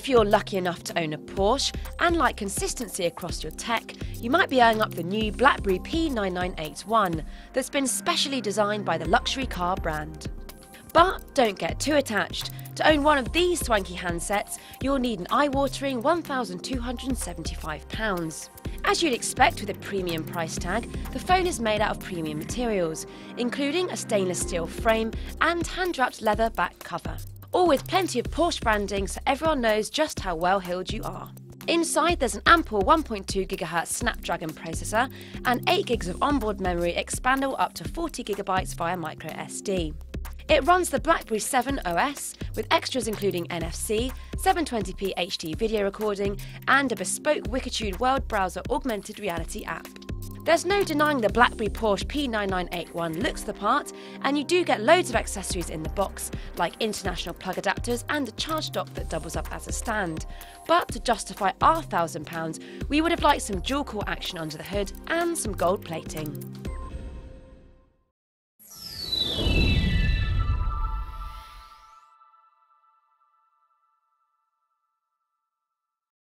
If you're lucky enough to own a Porsche and like consistency across your tech, you might be eyeing up the new BlackBerry P9981 that's been specially designed by the luxury car brand. But don't get too attached. To own one of these swanky handsets, you'll need an eye-watering £1,275. As you'd expect with a premium price tag, the phone is made out of premium materials, including a stainless steel frame and hand-wrapped leather back cover. All with plenty of Porsche branding so everyone knows just how well-heeled you are. Inside there's an ample 1.2 GHz Snapdragon processor and 8 GB of onboard memory expandable up to 40 GB via microSD. It runs the BlackBerry 7 OS, with extras including NFC, 720p HD video recording, and a bespoke Wikitude World Browser augmented reality app. There's no denying the BlackBerry Porsche P9981 looks the part, and you do get loads of accessories in the box, like international plug adapters and a charge dock that doubles up as a stand. But to justify our £1,000, we would have liked some dual-core action under the hood and some gold plating.